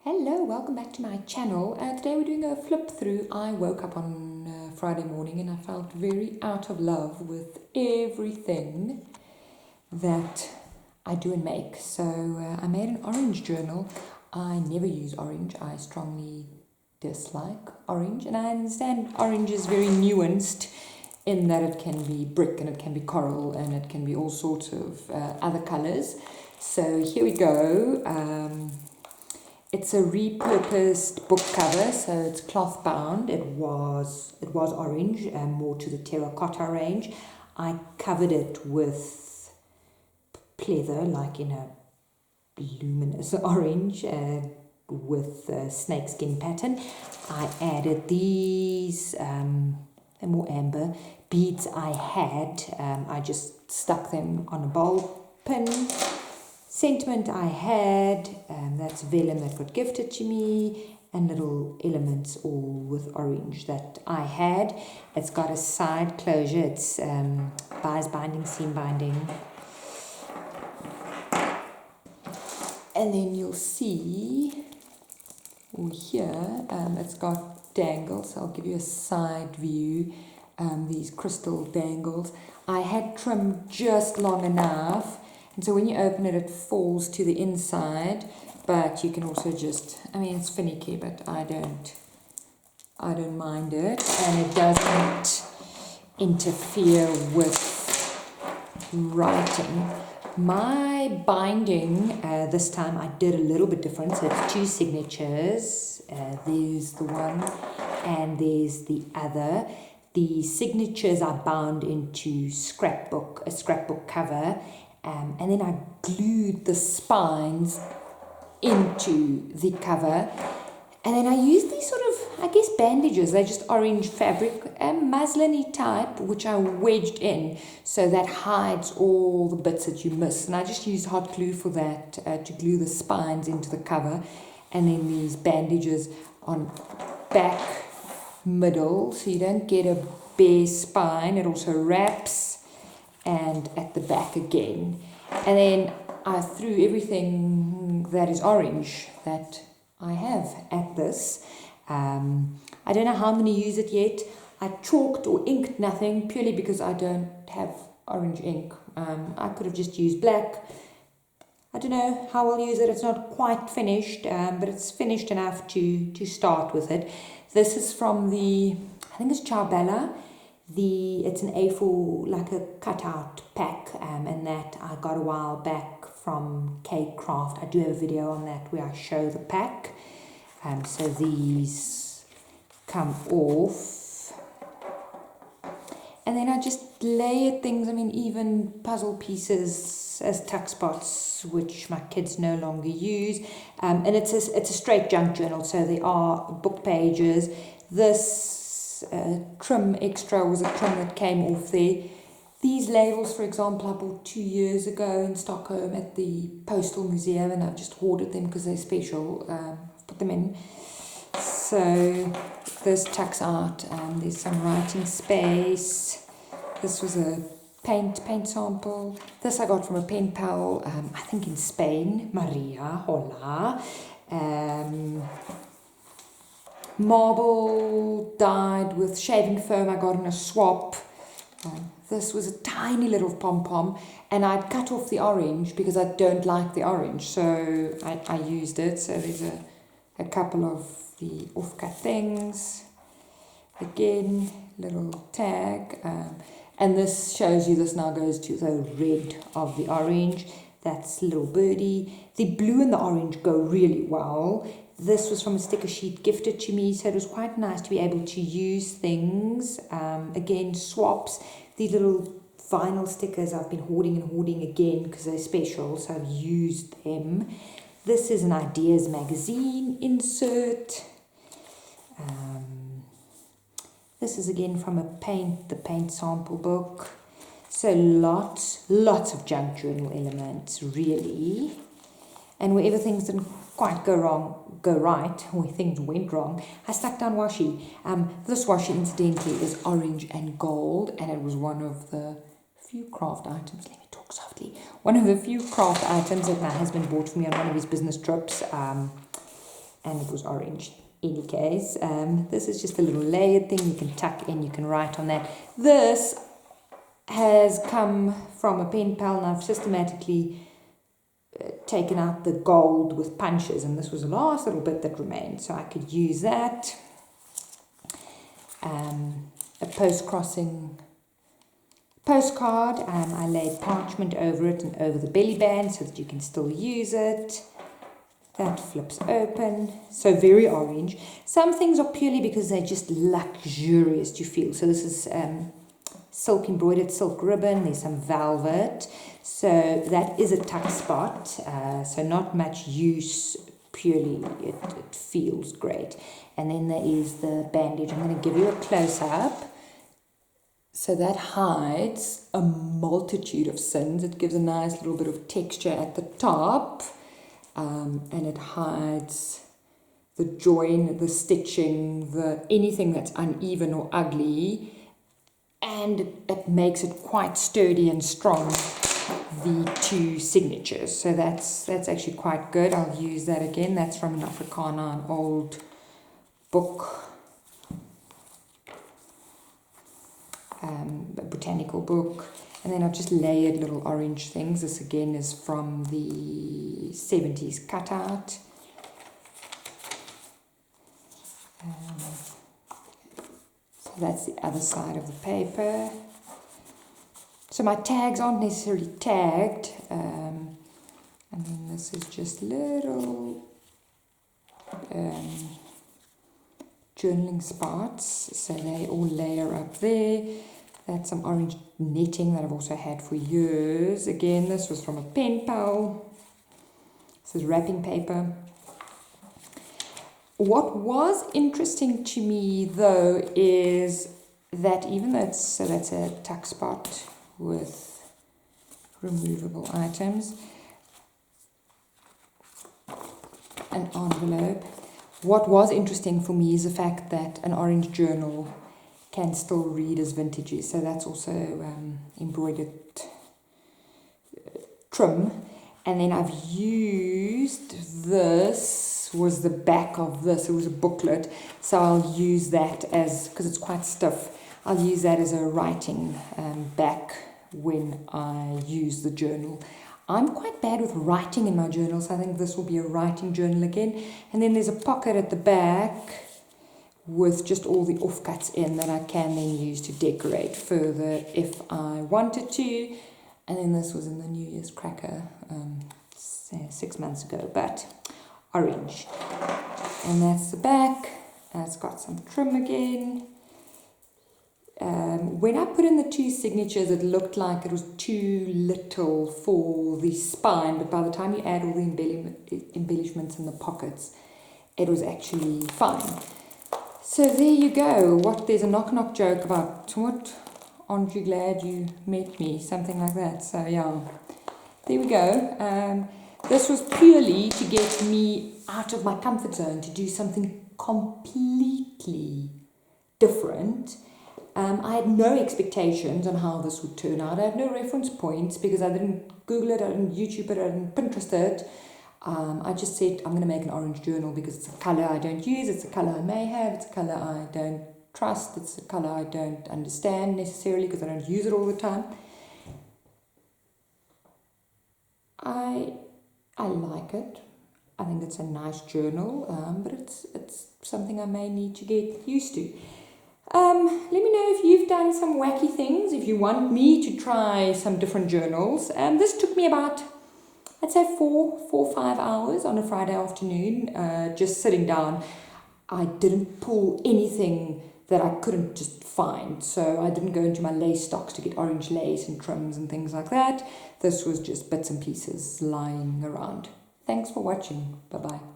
Hello, welcome back to my channel. Today we're doing a flip through. I woke up on Friday morning and I felt very out of love with everything that I do and make. So I made an orange journal. I never use orange. I strongly dislike orange, and I understand orange is very nuanced in that it can be brick and it can be coral and it can be all sorts of other colors. So here we go. It's a repurposed book cover, so it's cloth bound. It was orange and more to the terracotta range. I covered it with pleather, like in a luminous orange with a snakeskin pattern. I added these more amber beads I had. I just stuck them on a bowl pin. Sentiment I had, that's vellum that got gifted to me, and little elements all with orange that I had. It's got a side closure. It's bias binding, seam binding. And then you'll see, here, it's got dangles. I'll give you a side view, these crystal dangles. I had trimmed just long enough, and so when you open it, it falls to the inside, but you can also just, it's finicky, but I don't mind it, and it doesn't interfere with writing. My binding, this time I did a little bit different, so it's two signatures. There's the one and there's the other. The signatures are bound into a scrapbook cover, and then I glued the spines into the cover, and then I used these sort of, bandages. They're just orange fabric, muslin-y type, which I wedged in, so that hides all the bits that you miss. And I just used hot glue for that, to glue the spines into the cover, and then these bandages on back, middle, so you don't get a bare spine. It also wraps, and at the back again. And then I threw everything that is orange that I have at this. I don't know how I'm going to use it yet. I chalked or inked nothing purely because I don't have orange ink. I could have just used black. I don't know how I'll use it. It's not quite finished, but it's finished enough to start with it. This is from I think it's Charbella. It's an A4, like a cutout pack, and that I got a while back from K Craft. I do have a video on that where I show the pack. So these come off, and then I just layered things. Even puzzle pieces as tuck spots, which my kids no longer use. And it's a straight junk journal, so there are book pages. This trim extra was a trim that came off there. These labels, for example, I bought 2 years ago in Stockholm at the Postal Museum, and I've just hoarded them because they're special. Put them in. So this tucks out. There's some writing space. This was a paint sample. This I got from a pen pal, I think in Spain, Maria, hola. Marble dyed with shaving foam I got in a swap. This was a tiny little pom-pom, and I'd cut off the orange because I don't like the orange, so I used it. So there's a couple of the off-cut things. Again, little tag. And this shows you, this now goes to the red of the orange. That's little birdie. The blue and the orange go really well. This was from a sticker sheet gifted to me, so it was quite nice to be able to use things. Again, swaps. These little vinyl stickers I've been hoarding again because they're special, so I've used them. This is an Ideas magazine insert. This is again from the paint sample book. So lots of junk journal elements, really. And wherever things didn't quite go right, where things went wrong, I stuck down washi. This washi, incidentally, is orange and gold, and it was one of the few craft items. Let me talk softly. One of the few craft items that my husband bought for me on one of his business trips. and it was orange. Any case, this is just a little layered thing. You can tuck in, you can write on that. This has come from a pen pal, and I've systematically taken out the gold with punches, and this was the last little bit that remained, so I could use that. A post-crossing postcard. I laid parchment over it and over the belly band so that you can still use it. That flips open, so very orange. Some things are purely because they're just luxurious to feel. So this is silk embroidered silk ribbon. There's some velvet, so that is a tuck spot. So not much use, purely it feels great. And then there is the bandage. I'm going to give you a close-up. So that hides a multitude of sins. It gives a nice little bit of texture at the top. And it hides the join, the stitching, anything that's uneven or ugly, and it makes it quite sturdy and strong, the two signatures. So that's actually quite good. I'll use that again. That's from an Afrikaner, an old book, a botanical book. And then I've just layered little orange things. This again is from the 70s cutout. So that's the other side of the paper. So my tags aren't necessarily tagged. And then this is just little journaling spots. So they all layer up there. That's some orange netting that I've also had for years. Again, this was from a pen pal. This is wrapping paper. What was interesting to me, though, is that even though that's a tuck spot with removable items, an envelope. What was interesting for me is the fact that an orange journal can still read as vintagey, so that's also embroidered trim. And then I've used this, was the back of this, it was a booklet, so I'll use that as, because it's quite stiff, I'll use that as a writing back when I use the journal. I'm quite bad with writing in my journals, so I think this will be a writing journal again. And then there's a pocket at the back with just all the offcuts in that I can then use to decorate further if I wanted to. And then this was in the New Year's cracker 6 months ago, but orange. And that's the back. It's got some trim again. When I put in the two signatures, it looked like it was too little for the spine, but by the time you add all the embellishments in the pockets, it was actually fine. So there you go. There's a knock-knock joke about, what, aren't you glad you met me? Something like that. So yeah, there we go. This was purely to get me out of my comfort zone, to do something completely different. I had no expectations on how this would turn out. I had no reference points because I didn't Google it, I didn't YouTube it, I didn't Pinterest it. I just said I'm going to make an orange journal because it's a colour I don't use, it's a colour I may have, it's a colour I don't trust, it's a colour I don't understand necessarily because I don't use it all the time. I like it. I think it's a nice journal, but it's something I may need to get used to. Let me know if you've done some wacky things, if you want me to try some different journals. This took me about, I'd say 4 or 5 hours on a Friday afternoon, just sitting down. I didn't pull anything that I couldn't just find. So I didn't go into my lace stocks to get orange lace and trims and things like that. This was just bits and pieces lying around. Thanks for watching. Bye-bye.